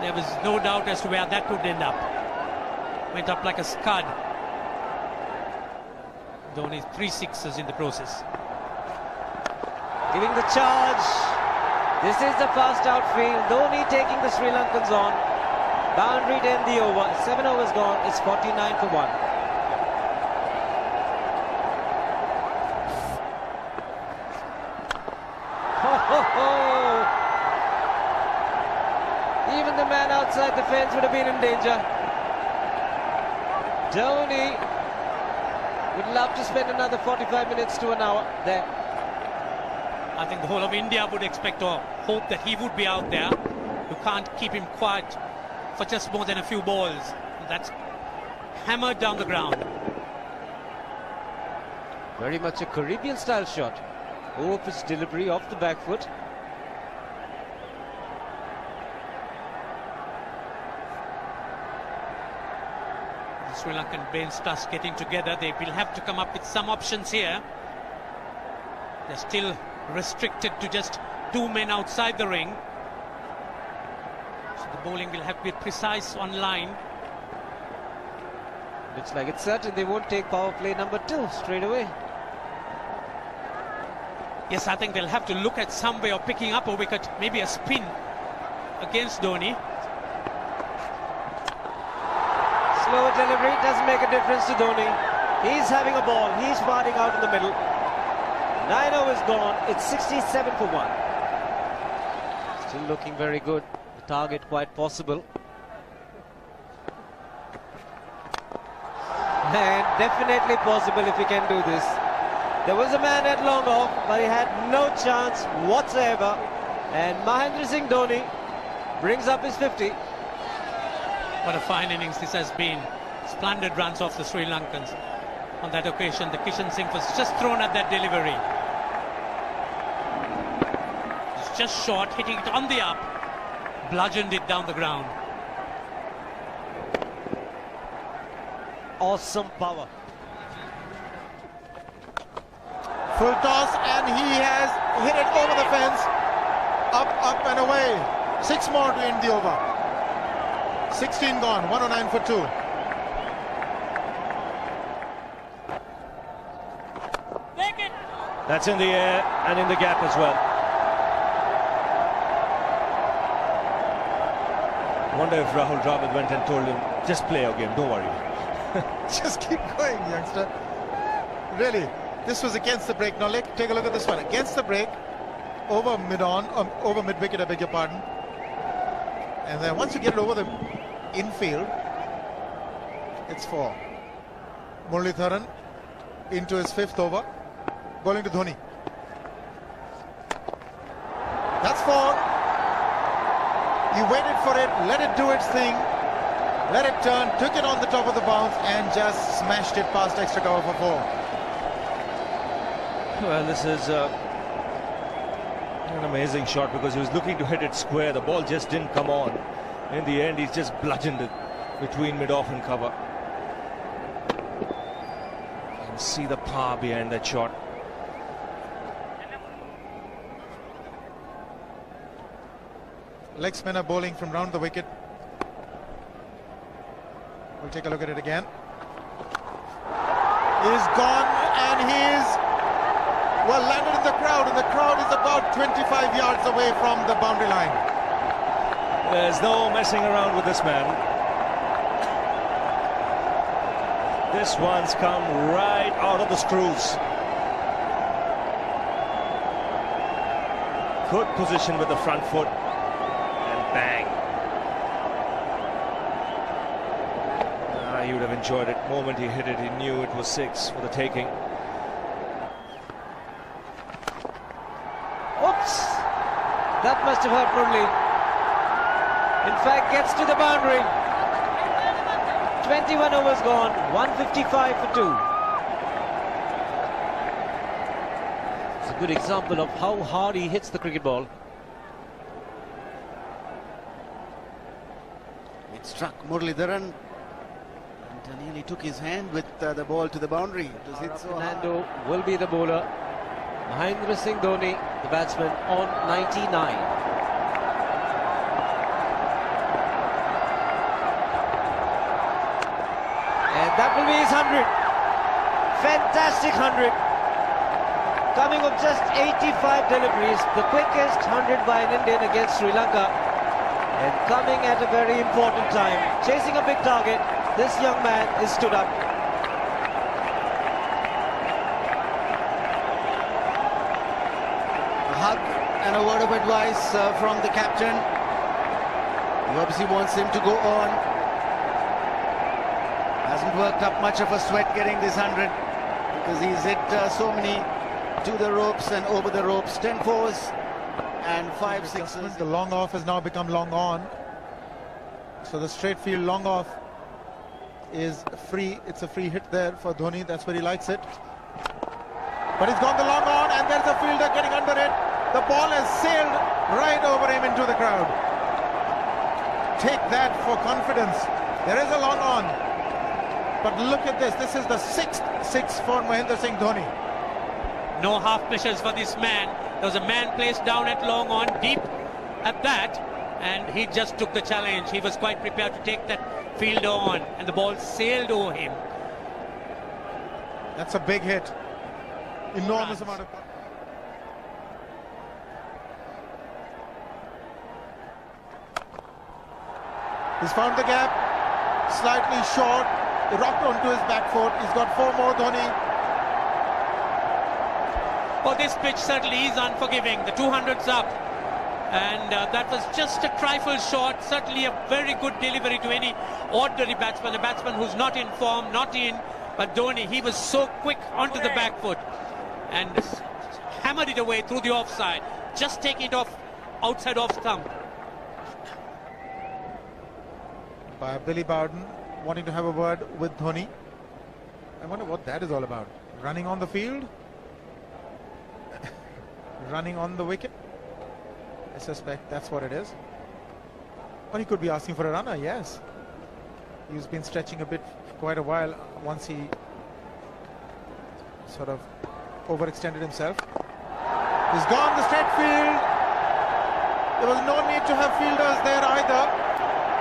There was no doubt as to where that would end up. Went up like a scud. Dhoni 3 sixes in the process. Giving the charge. This is the fast outfield. Dhoni taking the Sri Lankans on. Boundary to end the over. 7 overs gone. It's 49 for 1. Even the man outside the fence would have been in danger. Dhoni would love to spend another 45 minutes to an hour there. I think the whole of India would expect or hope that he would be out there. You can't keep him quiet for just more than a few balls. That's hammered down the ground. Very much a Caribbean style shot. Over-pitch delivery off the back foot. The Sri Lankan bench starts getting together. They will have to come up with some options here. They're still restricted to just 2 men outside the ring. So the bowling will have to be precise on line. Looks like it's certain they won't take power play number 2 straight away. Yes, I think they'll have to look at some way of picking up a wicket, maybe a spin against Dhoni. Slower delivery doesn't make a difference to Dhoni. He's having a ball. He's fighting out in the middle. 9 overs gone. It's 67 for 1. Still looking very good. The target quite possible. And definitely possible if he can do this. There was a man at long off, but he had no chance whatsoever. And Mahendra Singh Dhoni brings up his 50. What a fine innings this has been. Splendid runs off the Sri Lankans. On that occasion, the Kishan Singh was just thrown at that delivery. It's just short, hitting it on the up, bludgeoned it down the ground. Awesome power. Full toss, and he has hit it over the fence. Up, up and away. 6 more to end the over. 16 gone, 109 for 2. That's in the air and in the gap as well. I wonder if Rahul Dravid went and told him, just play your game, don't worry. Just keep going, youngster. Really, this was against the break. Now take a look at this one. Against the break, over mid-on, over mid-wicket, I beg your pardon. And then once you get it over the infield, it's 4. Muralitharan into his 5th over, bowling to Dhoni. That's 4. He waited for it, let it do its thing, let it turn, took it on the top of the bounce and just smashed it past extra cover for 4. Well, this is an amazing shot because he was looking to hit it square. The ball just didn't come on. In the end, he's just bludgeoned it between mid-off and cover. You can see the power behind that shot. Leg spinner bowling from round the wicket. We'll take a look at it again. He's gone and he's well landed in the crowd, and the crowd is about 25 yards away from the boundary line. There's no messing around with this man. This one's come right out of the screws. Good position with the front foot. Bang. He would have enjoyed it. The moment he hit it, he knew it was 6 for the taking. Oops! That must have hurt Murli. In fact, gets to the boundary. 21 overs gone, 155 for 2. It's a good example of how hard he hits the cricket ball. It struck Muralitharan and nearly took his hand with the ball to the boundary. It was hit so hard. Fernando will be the bowler. Mahendra Singh Dhoni, the batsman, on 99. that will be his 100. Fantastic 100. Coming of just 85 deliveries, the quickest 100 by an Indian against Sri Lanka. And coming at a very important time. Chasing a big target, this young man is stood up. A hug and a word of advice from the captain. He obviously wants him to go on. Hasn't worked up much of a sweat getting this 100 because he's hit so many to the ropes and over the ropes. 10 fours and 5 sixes. The long off has now become long on. So the straight field long off is free. It's a free hit there for Dhoni. That's where he likes it. But he's gone the long on, and there's a fielder getting under it. The ball has sailed right over him into the crowd. Take that for confidence. There is a long on. But look at this. This is the 6th 6 for Mahendra Singh Dhoni. No half measures for this man. There was a man placed down at long on, deep at that, and he just took the challenge. He was quite prepared to take that fielder on, and the ball sailed over him. That's a big hit. Enormous amount of... He's found the gap, slightly short, rocked onto his back foot. He's got 4 more, Dhoni. Oh, this pitch certainly is unforgiving. The 200's up, and that was just a trifle short. Certainly a very good delivery to any ordinary batsman, a batsman who's not in form, not in. But Dhoni, he was so quick onto the back foot and hammered it away through the offside. Just taking it off outside off stump. By Billy Bowden wanting to have a word with Dhoni. I wonder what that is all about. Running on the field? Running on the wicket? I suspect that's what it is. Or he could be asking for a runner, yes. He's been stretching a bit for quite a while once he sort of overextended himself. He's gone the straight field. There was no need to have fielders there either.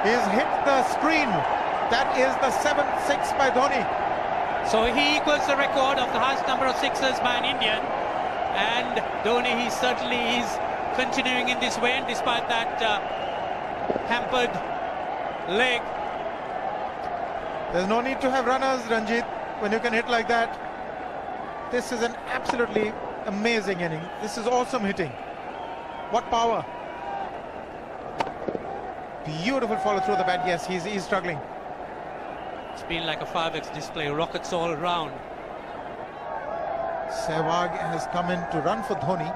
He's hit the screen. That is the 7th 6 by Dhoni. So he equals the record of the highest number of sixes by an Indian. And Dhoni, he certainly is continuing in this way, and despite that hampered leg. There's no need to have runners, Ranjit, when you can hit like that. This is an absolutely amazing inning. This is awesome hitting. What power. Beautiful follow through the bat. Yes, he's struggling. It's been like a 5x display, rockets all around. Sehwag has come in to run for Dhoni.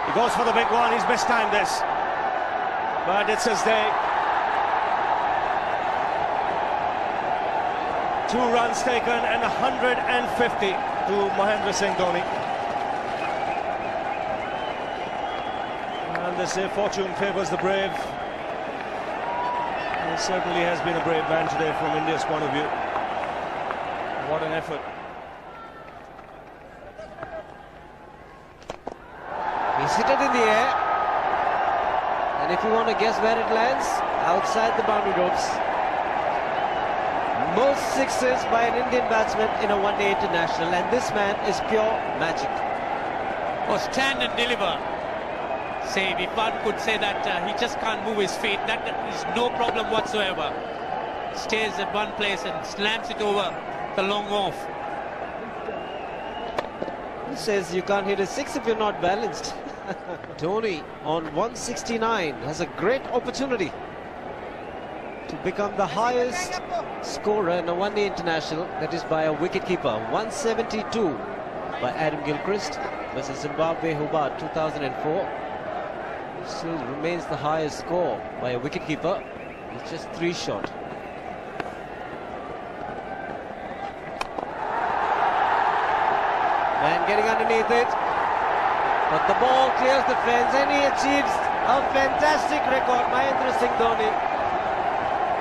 He goes for the big one. He's mistimed this, but it's his day. 2 runs taken and 150 to Mahendra Singh Dhoni. And they say fortune favours the brave. He certainly has been a brave man today from India's point of view. What an effort. He's hit it in the air. And if you want to guess where it lands, outside the boundary ropes. Most sixes by an Indian batsman in a one-day international, and this man is pure magic. Oh, stand and deliver. Say, if one could say that he just can't move his feet, that is no problem whatsoever. Stays at one place and slams it over the long off. He says you can't hit a 6 if you're not balanced. Dhoni on 169 has a great opportunity to become the highest scorer in a one-day international, that is by a wicketkeeper. 172 by Adam Gilchrist versus Zimbabwe Hobart 2004. Still remains the highest score by a wicketkeeper. It's just 3 short. Man getting underneath it, but the ball clears the fence and he achieves a fantastic record. Mahendra Singh Dhoni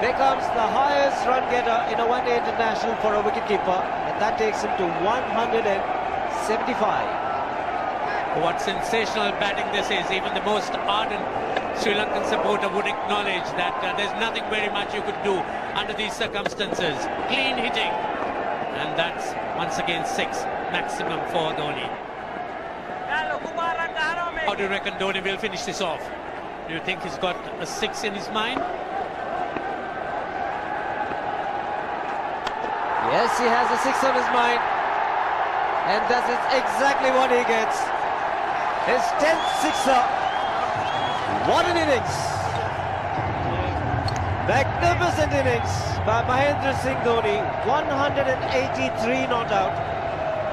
becomes the highest run getter in a one-day international for a wicketkeeper, and that takes him to 175. What sensational batting this is. Even the most ardent Sri Lankan supporter would acknowledge that there's nothing very much you could do under these circumstances. Clean hitting. And that's once again 6 maximum for Dhoni. How do you reckon Dhoni will finish this off? Do you think he's got a 6 in his mind? Yes, he has a 6 on his mind. And that is exactly what he gets. His 10th sixer. What an innings. Magnificent innings by Mahendra Singh Dhoni. 183 not out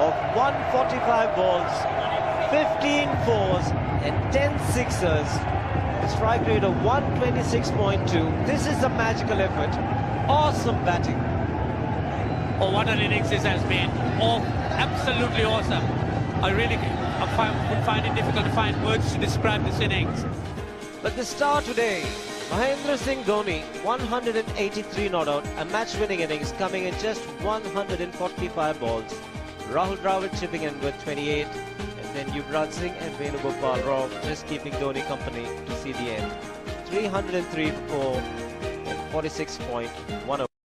of 145 balls, 15 fours and 10 sixers. A strike rate of 126.2. This is a magical effort. Awesome batting. Oh, what an innings this has been. Oh, absolutely awesome. I would find it difficult to find words to describe this innings. But the star today, Mahendra Singh Dhoni, 183 not out, a match-winning innings coming in just 145 balls. Rahul Dravid chipping in with 28, and then Yuvraj Singh and Venugopal Rao just keeping Dhoni company to see the end. 303 for 46.1.